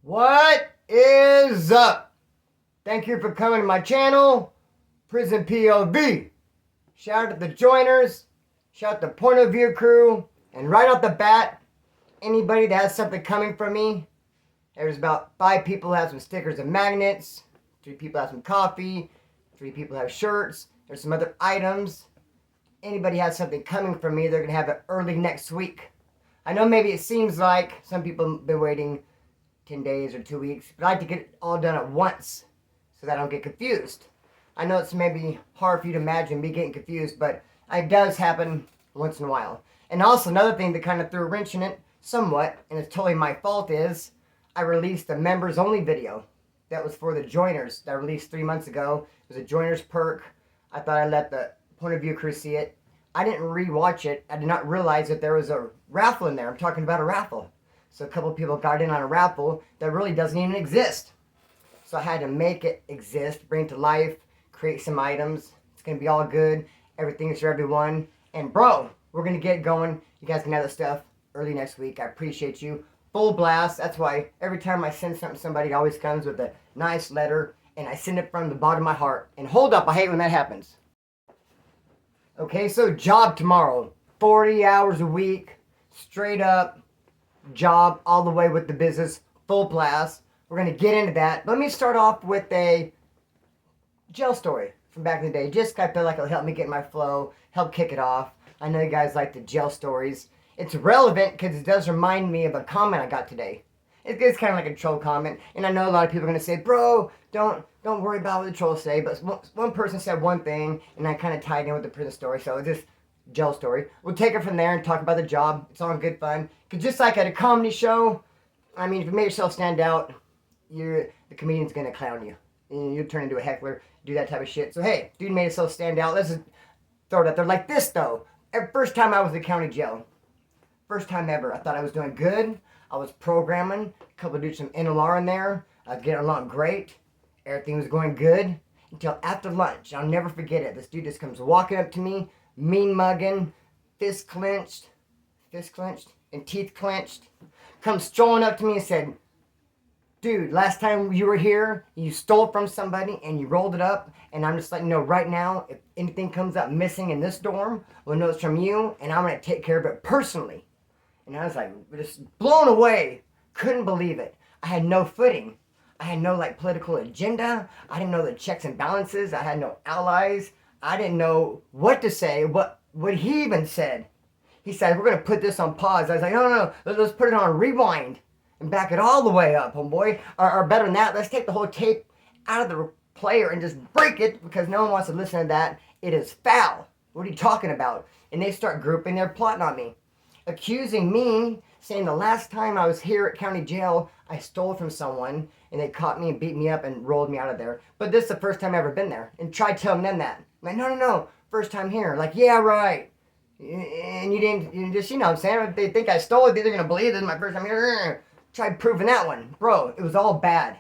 What is up? Thank you for coming to my channel, Prison POV. Shout out to the joiners, shout out to Point of View crew, and right off the bat, anybody that has something coming from me, there's about 5 people who have some stickers and magnets, 3 people have some coffee, 3 people have shirts, there's some other items. Anybody has something coming from me, they're going to have it early next week. I know maybe it seems like some people have been waiting 10 days or 2 weeks, but I like to get it all done at once so that I don't get confused. I know it's maybe hard for you to imagine me getting confused, but it does happen once in a while. And also another thing that kind of threw a wrench in it somewhat, and it's totally my fault, is I released a members only video that was for the joiners that I released 3 months ago. It was a joiners perk. I thought I'd let the Point of View crew see it. I didn't rewatch it. I did not realize that there was a raffle in there. I'm talking about a raffle. So a couple people got in on a raffle that really doesn't even exist. So I had to make it exist, bring it to life, create some items. It's going to be all good. Everything's for everyone. And bro, we're going to get going. You guys can have the stuff early next week. I appreciate you. Full blast. That's why every time I send something to somebody, it always comes with a nice letter. And I send it from the bottom of my heart. And hold up, I hate when that happens. Okay, so job tomorrow. 40 hours a week. Straight up. Job all the way with the business, full blast. We're going to get into that. Let me start off with a jail story from back in the day. Just I feel like it'll help me get in my flow, help kick it off. I know you guys like the jail stories. It's relevant because it does remind me of a comment I got today. It's kind of like a troll comment, and I know a lot of people are going to say, bro, don't worry about what the trolls say, but one person said one thing, and I kind of tied in with the prison story, so this jail story. We'll take it from there and talk about the job. It's all in good fun. Because just like at a comedy show, I mean, if you make yourself stand out, the comedian's going to clown you. And you turn into a heckler, do that type of shit. So, hey, dude made himself stand out. Let's just throw it up there like this, though. First time I was in county jail. First time ever. I thought I was doing good. I was programming. A couple of dudes from NLR in there. I was getting along great. Everything was going good. Until after lunch. I'll never forget it. This dude just comes walking up to me. Mean mugging, fist clenched, and teeth clenched, comes strolling up to me and said, dude, last time you were here, you stole from somebody and you rolled it up, and I'm just letting you know right now, if anything comes up missing in this dorm, we'll know it's from you, and I'm going to take care of it personally. And I was like, just blown away, couldn't believe it. I had no footing. I had no political agenda. I didn't know the checks and balances. I had no allies. I didn't know what to say, what he even said. He said, we're going to put this on pause. I was like, no, let's put it on rewind and back it all the way up, homeboy. Or better than that, let's take the whole tape out of the player and just break it because no one wants to listen to that. It is foul. What are you talking about? And they start grouping their plotting on me, accusing me, saying the last time I was here at county jail, I stole from someone and they caught me and beat me up and rolled me out of there. But this is the first time I've ever been there. And tried telling them that. I'm like, no, first time here. Like, yeah, right. And you didn't just, you know what I'm saying? If they think I stole it, they're going to believe this is my first time here. Tried proving that one. Bro, it was all bad.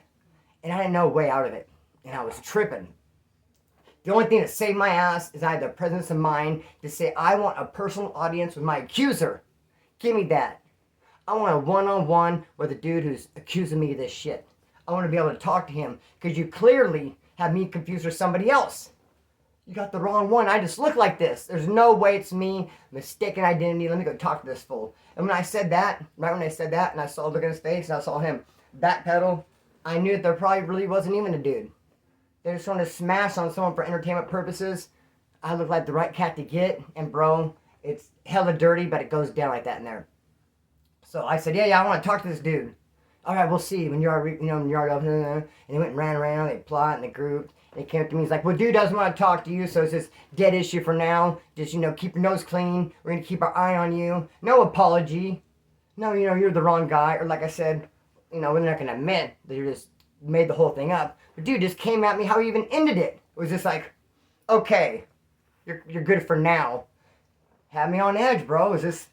And I had no way out of it. And I was tripping. The only thing that saved my ass is I had the presence of mind to say, I want a personal audience with my accuser. Give me that. I want a one-on-one with the dude who's accusing me of this shit. I want to be able to talk to him because you clearly have me confused with somebody else. You got the wrong one. I just look like this. There's no way it's me. Mistaken identity. Let me go talk to this fool. And when I said that, right when I said that, and I saw the look in his face, and I saw him backpedal, I knew that there probably really wasn't even a dude. They just wanted to smash on someone for entertainment purposes. I look like the right cat to get, and bro, it's hella dirty, but it goes down like that in there. So I said, yeah, I want to talk to this dude. All right, we'll see. When you're, when you're up, and they went and ran around, they plot and they grouped. They came up to me, he's like, well, dude doesn't want to talk to you, so it's this dead issue for now. Just, keep your nose clean. We're going to keep our eye on you. No apology. No, you're the wrong guy. Or like I said, we're not going to admit that you just made the whole thing up. But dude just came at me how he even ended it. It was just like, okay, you're good for now. Had me on edge, bro. Is this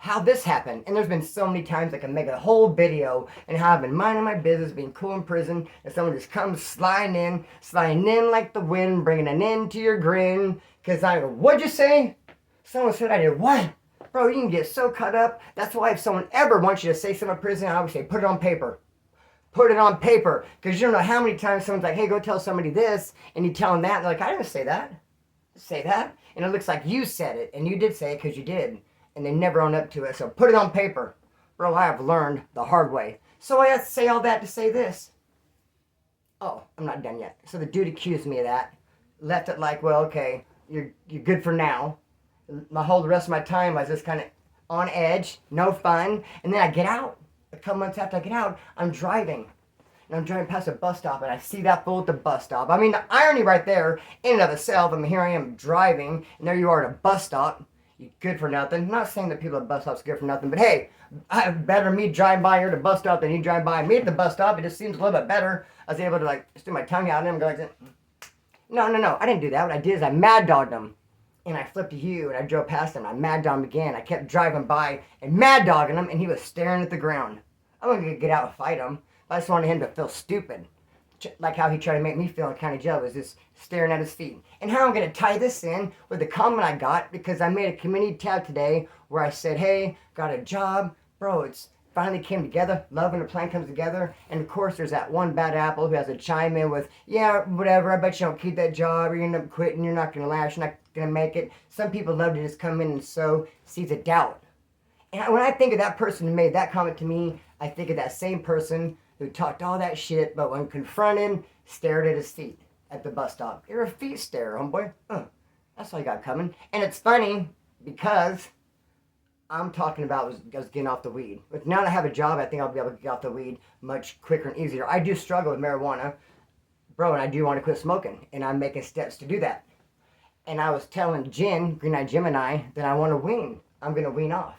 how this happened? And there's been so many times I can make a whole video and how I've been minding my business, being cool in prison, and someone just comes sliding in like the wind, bringing an end to your grin. Because I go, what'd you say? Someone said I did what? Bro, you can get so caught up. That's why if someone ever wants you to say something in prison, I always say, put it on paper. Put it on paper. Because you don't know how many times someone's like, hey, go tell somebody this. And you tell them that. And they're like, I didn't say that. Say that. And it looks like you said it. And you did say it because you did. And they never own up to it. So put it on paper. Bro, I have learned the hard way. So I have to say all that to say this. Oh, I'm not done yet. So the dude accused me of that. Left it like, well, okay, you're good for now. The rest of my time I was just kind of on edge, no fun. And then I get out. A couple months after I get out, I'm driving. And I'm driving past a bus stop, and I see that fool at the bus stop. I mean, the irony right there, in and of itself. I mean, here I am driving, and there you are at a bus stop. You're good for nothing. I'm not saying that people at bus stops are good for nothing, but hey, better me driving by here at the bus stop than you drive by me at the bus stop. It just seems a little bit better. I was able to, like, stick my tongue out at him and go like this. No. I didn't do that. What I did is I mad dogged him. And I flipped a U and I drove past him. I mad dogged him again. I kept driving by and mad dogging him, and he was staring at the ground. I wasn't going to get out and fight him. But I just wanted him to feel stupid. Like how he tried to make me feel in county jail, was just staring at his feet. And how I'm going to tie this in with the comment I got, because I made a community tab today where I said, hey, got a job. Bro, it's finally came together. Love when a plan comes together. And of course, there's that one bad apple who has to chime in with, yeah, whatever, I bet you don't keep that job, or you end up quitting, you're not going to last, you're not going to make it. Some people love to just come in and sow seeds of doubt. And when I think of that person who made that comment to me, I think of that same person who talked all that shit, but when confronted, stared at his feet at the bus stop. You're a feet starer, homeboy. That's all you got coming. And it's funny because I'm talking about was getting off the weed. But now that I have a job, I think I'll be able to get off the weed much quicker and easier. I do struggle with marijuana, bro, and I do want to quit smoking, and I'm making steps to do that. And I was telling Jen, Green Eyed Gemini, that I want to wean. I'm going to wean off.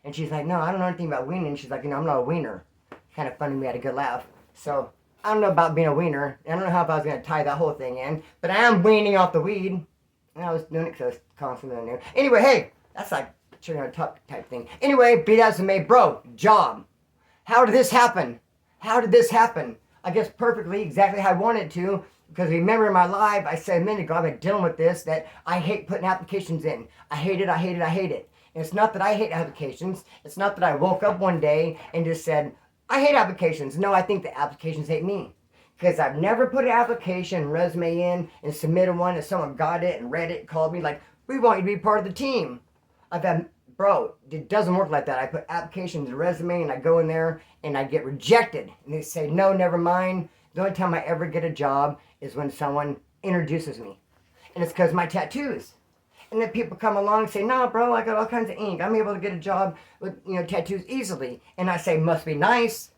And she's like, no, I don't know anything about weaning. She's like, I'm not a wiener. Kind of funny, we had a good laugh. So, I don't know about being a wiener. I don't know how if I was going to tie that whole thing in. But I am weaning off the weed. And I was doing it because I was calling something new. Anyway, hey, that's like turning on top type thing. Anyway, be that as it may, bro, job. How did this happen? I guess perfectly, exactly how I wanted to. Because remember in my live, I said a minute ago, I've been dealing with this, that I hate putting applications in. I hate it. And it's not that I hate applications. It's not that I woke up one day and just said, I hate applications. No, I think the applications hate me. Because I've never put an application, resume in, and submitted one, and someone got it and read it, called me like, we want you to be part of the team. I've had, bro, it doesn't work like that. I put applications and resume, and I go in there, and I get rejected. And they say, no, never mind. The only time I ever get a job is when someone introduces me. And it's because of my tattoos. And then people come along and say, nah, bro, I got all kinds of ink. I'm able to get a job with, tattoos easily. And I say, must be nice.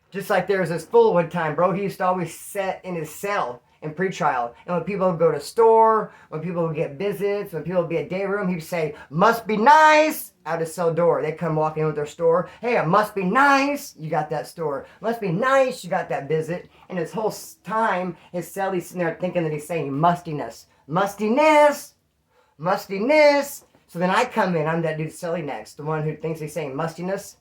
Just like there was this fool one time, bro. He used to always sit in his cell in pretrial. And when people would go to store, when people would get visits, when people would be at day room, he'd say, must be nice, out his cell door. They'd come walking in with their store. Hey, it must be nice, you got that store. Must be nice, you got that visit. And his whole time, his cell, he's sitting there thinking that he's saying mustiness. Mustiness! So then I come in, I'm that dude silly next, the one who thinks he's saying mustiness.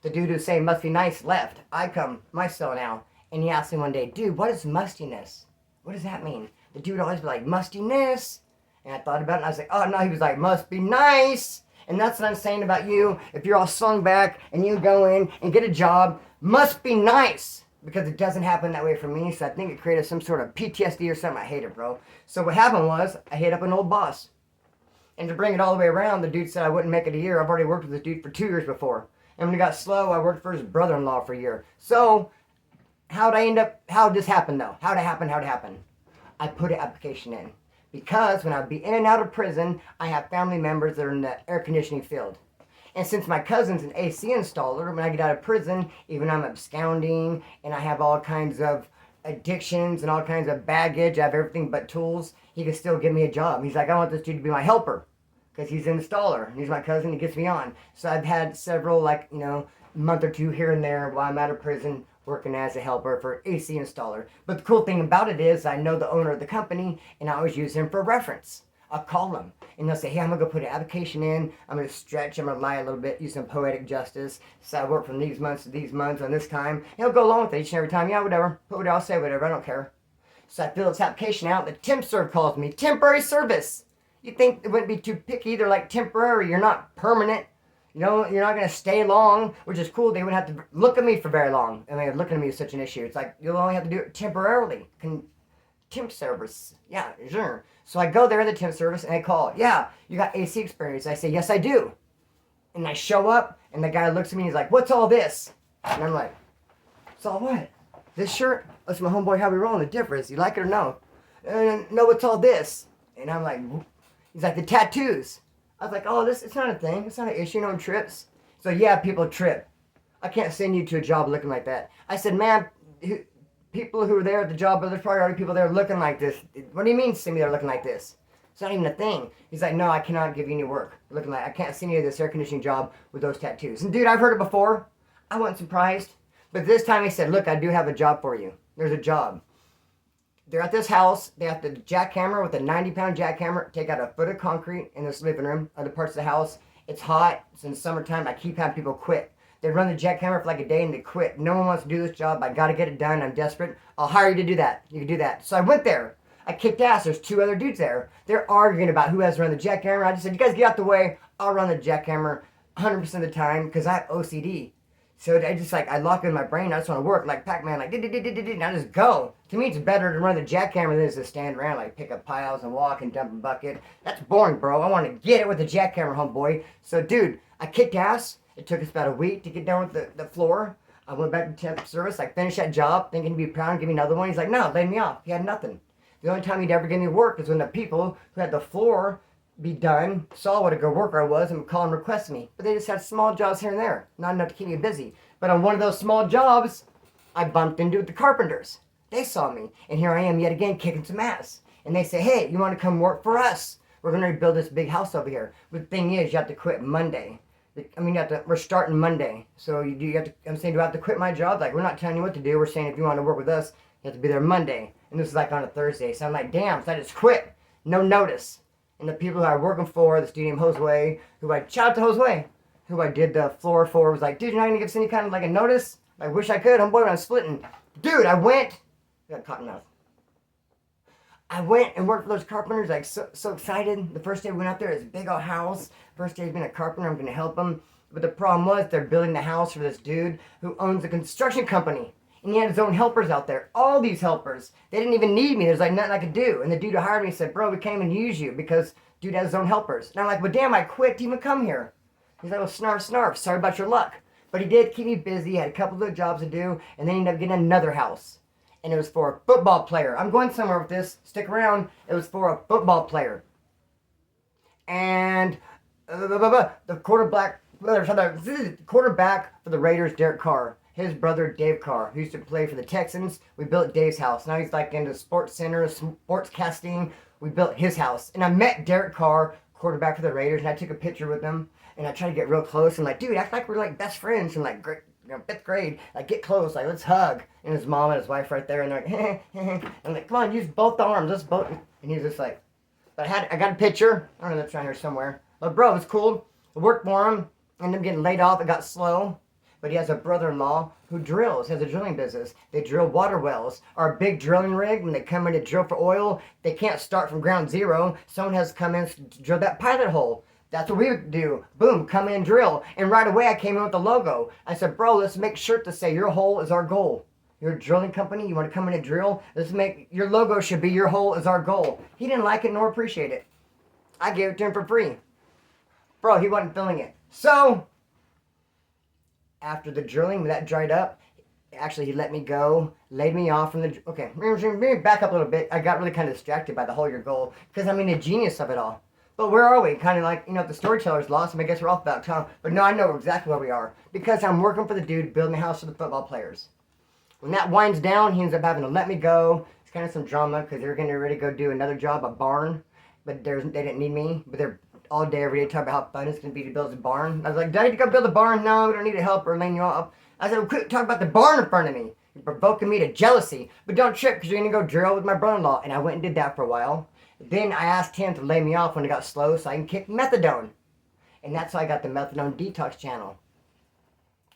The dude who's saying must be nice left. I come, my cell now, and he asked me one day, dude, what is mustiness? What does that mean? The dude would always be like, mustiness. And I thought about it, and I was like, oh no, he was like, must be nice. And that's what I'm saying about you. If you're all slung back and you go in and get a job, must be nice. Because it doesn't happen that way for me, so I think it created some sort of PTSD or something. I hate it, bro. So what happened was, I hit up an old boss. And to bring it all the way around, the dude said I wouldn't make it a year. I've already worked with this dude for 2 years before. And when it got slow, I worked for his brother-in-law for a year. So, how'd this happen though? How'd it happen? I put an application in. Because when I'd be in and out of prison, I have family members that are in the air conditioning field. And since my cousin's an AC installer, when I get out of prison, even I'm absconding, and I have all kinds of addictions and all kinds of baggage, I have everything but tools, he can still give me a job. He's like, I want this dude to be my helper. Because he's an installer. He's my cousin, he gets me on. So I've had several, month or two here and there while I'm out of prison working as a helper for AC installer. But the cool thing about it is I know the owner of the company, and I always use him for reference. I'll call them, and they'll say, hey, I'm going to go put an application in. I'm going to stretch, I'm going to lie a little bit, use some poetic justice. So I work from these months to these months on this time. And he'll go along with it each and every time. Yeah, whatever. Put what I'll say, whatever. I don't care. So I fill this application out. The temp serve calls me. Temporary service. You think it wouldn't be too picky. They're like temporary. You're not permanent. You're not going to stay long, which is cool. They wouldn't have to look at me for very long. I mean, looking at me is such an issue. It's like, you'll only have to do it temporarily. Temp service. Yeah, sure. So I go there in the temp service and I call. Yeah, you got AC experience. I say, yes, I do. And I show up and the guy looks at me and he's like, what's all this? And I'm like, it's all what? This shirt? That's my homeboy, how we rolling, the difference. You like it or no? No, what's all this? And I'm like, he's like, the tattoos. I was like, oh, it's not a thing. It's not an issue. No one trips. So yeah, people trip. I can't send you to a job looking like that. I said, man, people who are there at the job, but there's probably already people there looking like this. What do you mean send me there looking like this? It's not even a thing. He's like, no, I cannot give you any work. Looking like, I can't send you to this air conditioning job with those tattoos. And dude, I've heard it before. I wasn't surprised. But this time he said, look, I do have a job for you. There's a job. They're at this house. They have to jackhammer with a 90-pound jackhammer, take out a foot of concrete in this living room, other parts of the house. It's hot. It's in summertime. I keep having people quit. They run the jackhammer for like a day and they quit. No one wants to do this job. I got to get it done. I'm desperate. I'll hire you to do that. You can do that. So I went there. I kicked ass. There's 2 other dudes there. They're arguing about who has to run the jackhammer. I just said, you guys get out the way. I'll run the jackhammer 100% of the time because I have OCD. So I just I lock in my brain. I just want to work like Pac-Man, like and I just go. To me, it's better to run the jackhammer than to stand around, like pick up piles and walk and dump a bucket. That's boring, bro. I want to get it with the jackhammer, homeboy. So, dude, I kicked ass. It took us about a week to get down with the floor. I went back to temp service. I finished that job, thinking he'd be proud and give me another one. He's like, no, lay me off. He had nothing. The only time he'd ever give me work is when the people who had the floor be done, saw what a good worker I was, and would call and request me. But they just had small jobs here and there, not enough to keep me busy. But on one of those small jobs, I bumped into the carpenters. They saw me, and here I am yet again kicking some ass. And they say, hey, you want to come work for us? We're going to rebuild this big house over here. But the thing is, you have to quit Monday. I mean, we're starting Monday. So you have to, I'm saying, do I have to quit my job? Like, we're not telling you what to do. We're saying if you want to work with us, you have to be there Monday. And this is like on a Thursday. So I'm like, damn, so I just quit. No notice. And the people who I was working for, this dude named Josue, shout out to Josue, who I did the floor for, was like, dude, you're not going to give us any kind of like a notice? I wish I could. Homeboy, I'm splitting. Dude, I went. I got cotton mouth. I went and worked for those carpenters, like so excited. The first day we went out there, it's a big old house. First day he's been a carpenter, I'm going to help him. But the problem was they're building the house for this dude who owns a construction company. And he had his own helpers out there. All these helpers. They didn't even need me. There's like nothing I could do. And the dude who hired me said, bro, we can't even use you because dude has his own helpers. And I'm like, well, damn, I quit to even come here. He's like, well, snarf. Sorry about your luck. But he did keep me busy. He had a couple of jobs to do. And then he ended up getting another house. And it was for a football player. I'm going somewhere with this. Stick around. It was for a football player. And the quarterback for the Raiders, Derek Carr. His brother, Dave Carr, who used to play for the Texans. We built Dave's house. Now he's like into sports center, sports casting. We built his house. And I met Derek Carr, quarterback for the Raiders, and I took a picture with him. And I tried to get real close. And like, dude, act like we're like best friends from like fifth grade. Like, get close. Like, let's hug. And his mom and his wife right there. And they're like, I'm like, come on, use both arms. Let's both. And he's just like, but I got a picture. I don't know, that's around here somewhere. But bro, it's cool. I worked for him. Ended up getting laid off. It got slow. But he has a brother-in-law who has a drilling business. They drill water wells. Our big drilling rig, when they come in to drill for oil, they can't start from ground zero. Someone has to come in to drill that pilot hole. That's what we would do. Boom, come in, drill. And right away, I came in with the logo. I said, bro, let's make sure to say your hole is our goal. You're a drilling company. You want to come in and drill? Your logo should be your hole is our goal. He didn't like it nor appreciate it. I gave it to him for free. Bro, he wasn't feeling it. So after the drilling, when that dried up, actually he let me go, laid me off from the, okay, maybe back up a little bit. I got really kind of distracted by the whole your goal, because I'm the genius of it all. But where are we? Kind of like, the storyteller's lost him. I guess we're off about town. But no, I know exactly where we are, because I'm working for the dude building the house for the football players. When that winds down, he ends up having to let me go. It's kind of some drama, because they're getting ready to go do another job, a barn, but they didn't need me, but they're all day, every day, talking about how fun it's going to be to build a barn. I was like, do I need to go build a barn? No, we don't need to help or laying you off. I said, well, quit talking about the barn in front of me. You're provoking me to jealousy. But don't trip, because you're going to go drill with my brother-in-law. And I went and did that for a while. Then I asked him to lay me off when it got slow so I can kick methadone. And that's how I got the methadone detox channel.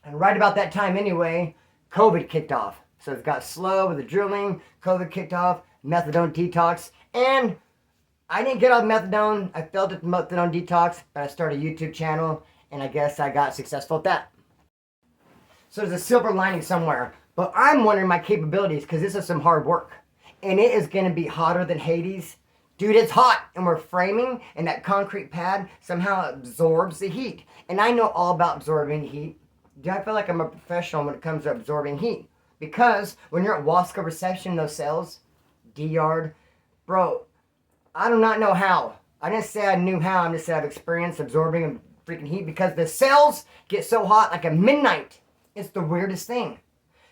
And right about that time anyway, COVID kicked off. So it got slow with the drilling. COVID kicked off, methadone detox. And I didn't get off methadone. I failed at the methadone detox, but I started a YouTube channel. And I guess I got successful at that. So there's a silver lining somewhere. But I'm wondering my capabilities, because this is some hard work. And it is going to be hotter than Hades. Dude, it's hot. And we're framing, and that concrete pad somehow absorbs the heat. And I know all about absorbing heat. Dude, I feel like I'm a professional when it comes to absorbing heat. Because when you're at Wasco reception in those cells, D-yard, bro, I do not know how. I didn't say I knew how. I'm just saying I've experienced absorbing freaking heat because the cells get so hot like at midnight. It's the weirdest thing.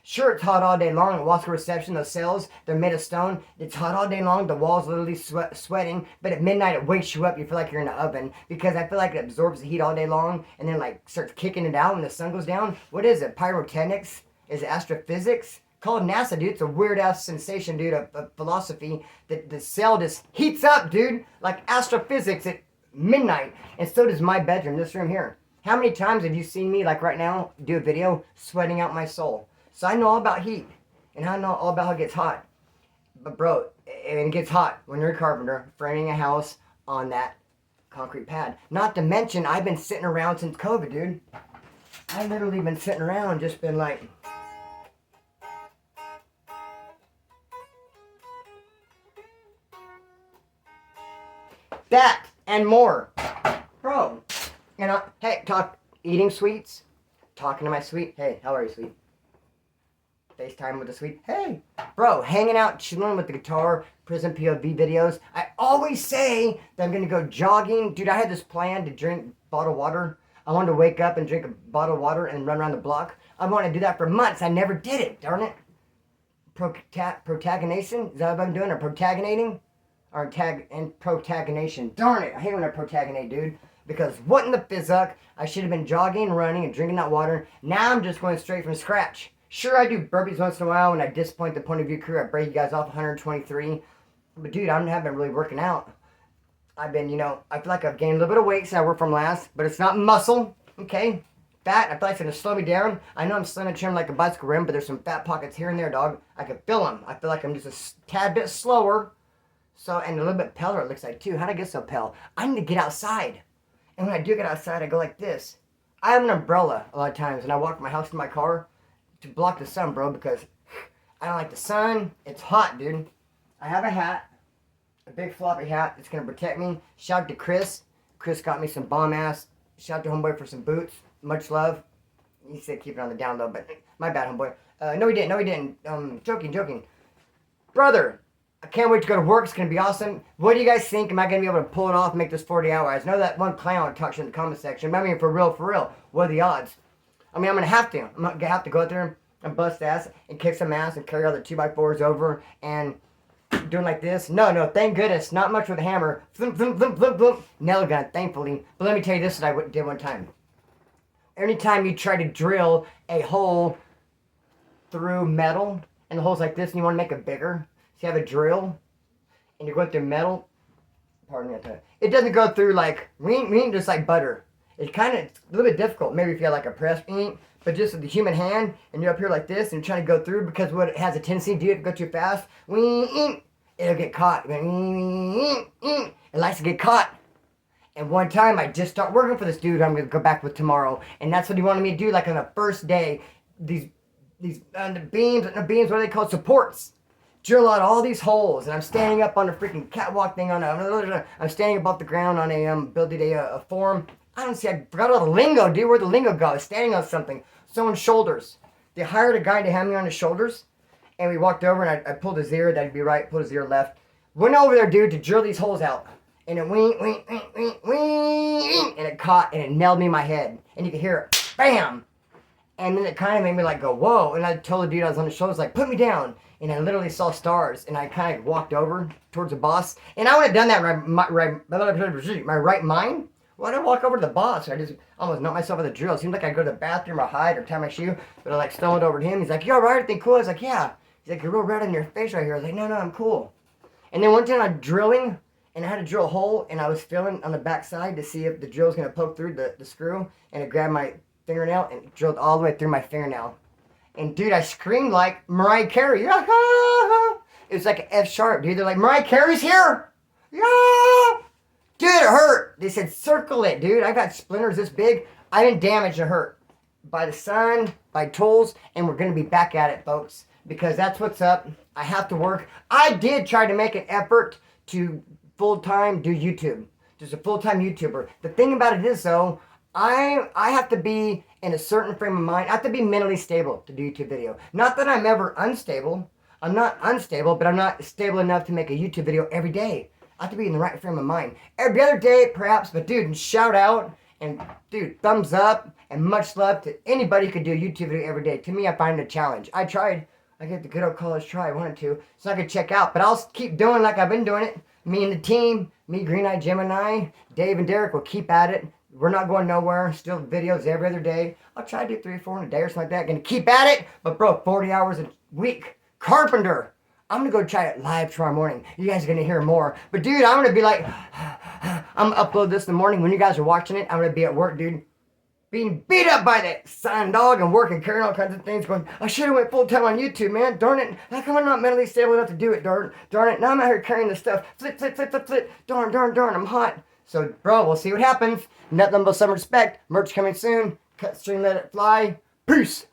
Sure, it's hot all day long at Wasco reception. Those cells, they're made of stone. It's hot all day long. The walls literally sweating. But at midnight, it wakes you up. You feel like you're in the oven because I feel like it absorbs the heat all day long and then like starts kicking it out when the sun goes down. What is it? Pyrotechnics? Is it astrophysics? Called NASA, dude. It's a weird ass sensation, dude, of philosophy that the cell just heats up, dude, like astrophysics at midnight. And so does my bedroom, this room here. How many times have you seen me, like right now, do a video sweating out my soul? So I know all about heat, and I know all about how it gets hot. But bro, it gets hot when you're a carpenter framing a house on that concrete pad. Not to mention, I've been sitting around since COVID, dude. I've literally been sitting around, just been like... that and more. Bro. And hey, eating sweets. Talking to my sweet. Hey, how are you, sweet? FaceTime with the sweet. Hey. Bro, hanging out, chilling with the guitar, prison POV videos. I always say that I'm going to go jogging. Dude, I had this plan to drink bottled water. I wanted to wake up and drink a bottle of water and run around the block. I wanted to do that for months. I never did it. Darn it. Protagonation? Is that what I'm doing? Or protaginating? Or protagonation. Darn it. I hate when I protagonate, dude. Because what in the fizzuck? I should have been jogging, running, and drinking that water. Now I'm just going straight from scratch. Sure, I do burpees once in a while when I disappoint the point of view crew. I break you guys off 123. But dude, I haven't been really working out. I've been, I feel like I've gained a little bit of weight since I worked from last. But it's not muscle, okay? Fat, I feel like it's going to slow me down. I know I'm slim and trim like a bicycle rim, but there's some fat pockets here and there, dog. I can feel them. I feel like I'm just a tad bit slower. So, and a little bit paler it looks like too. How'd I get so pale? I need to get outside. And when I do get outside, I go like this. I have an umbrella a lot of times, and I walk from my house to my car to block the sun, bro, because I don't like the sun. It's hot, dude. I have a hat, a big floppy hat that's going to protect me. Shout out to Kris. Kris got me some bomb-ass. Shout out to homeboy for some boots. Much love. He said keep it on the down low, but my bad, homeboy. No, he didn't. Joking. Brother, I can't wait to go to work. It's going to be awesome. What do you guys think? Am I going to be able to pull it off and make this 40 hours? I know that one clown talks in the comment section. I mean, for real. What are the odds? I mean, I'm going to have to. I'm going to have to go out there and bust ass and kick some ass and carry all the 2x4s over and doing like this. No, thank goodness. Not much with a hammer. Flip. Nail gun, thankfully. But let me tell you this that I did one time. Anytime you try to drill a hole through metal, and the hole's like this, and you want to make it bigger, so you have a drill, and you're going through metal, pardon me, it doesn't go through like, just like butter. It's kind of, it's a little bit difficult, maybe if you have like a press, but just with the human hand, and you're up here like this, and you're trying to go through, because what it has a tendency to do, if it go too fast, it'll get caught. It likes to get caught. And one time, I just start working for this dude I'm going to go back with tomorrow, and that's what he wanted me to do, like on the first day, the beams, what are they called? Supports. Drill out all these holes, and I'm standing up on a freaking catwalk thing I'm standing above the ground on a building a form. I forgot all the lingo, dude. Where'd the lingo go? I was standing on something, someone's shoulders. They hired a guy to hand me on his shoulders, and we walked over, and I pulled his ear, that'd be right, pulled his ear left. Went over there, dude, to drill these holes out, and it and it caught, and it nailed me in my head, and you could hear it, bam. And then it kind of made me like go, whoa. And I told the dude I was on his shoulders, like, put me down. And I literally saw stars. And I kind of walked over towards the boss. And I would have done that in my right mind. Why did I walk over to the boss? I just almost knocked myself with a drill. It seemed like I'd go to the bathroom or hide or tie my shoe. But I like stumbled over to him. He's like, you all right? Everything cool? I was like, yeah. He's like, you're real red on your face right here. I was like, no, I'm cool. And then one time I'm drilling. And I had to drill a hole. And I was feeling on the back side to see if the drill was going to poke through the screw. And it grabbed my fingernail and drilled all the way through my fingernail. And dude, I screamed like Mariah Carey. Yeah. It was like an F sharp, dude. They're like, Mariah Carey's here. Yeah. Dude, it hurt. They said, circle it, dude. I got splinters this big I've been damaged and hurt by the sun, by tools, and we're going to be back at it, folks, because that's what's up. I have to work. I did try to make an effort to full-time do YouTube. Just a full-time YouTuber. The thing about it is, though, I have to be in a certain frame of mind. I have to be mentally stable to do YouTube video. Not that I'm ever unstable. I'm not unstable, but I'm not stable enough to make a YouTube video every day. I have to be in the right frame of mind. Every other day, perhaps, but dude, shout out and dude, thumbs up and much love to anybody who could do a YouTube video every day. To me, I find it a challenge. I tried. I get the good old college try. I wanted to, so I could check out. But I'll keep doing like I've been doing it. Me and the team, me, Green Eye Gemini, Dave and Derek will keep at it. We're not going nowhere. Still videos every other day. I'll try to do 3 or 4 in a day or something like that. Gonna keep at it. But bro, 40 hours a week. Carpenter. I'm gonna go try it live tomorrow morning. You guys are gonna hear more. But dude, I'm gonna be like, I'm gonna upload this in the morning. When you guys are watching it, I'm gonna be at work, dude. Being beat up by the sun dog and working, carrying all kinds of things, going, I should have went full time on YouTube, man. Darn it. How come I'm not mentally stable enough to do it, darn it. Now I'm out here carrying this stuff. Flip. Darn, I'm hot. So, bro, we'll see what happens. Nothing but some respect. Merch coming soon. Cut string, let it fly. Peace.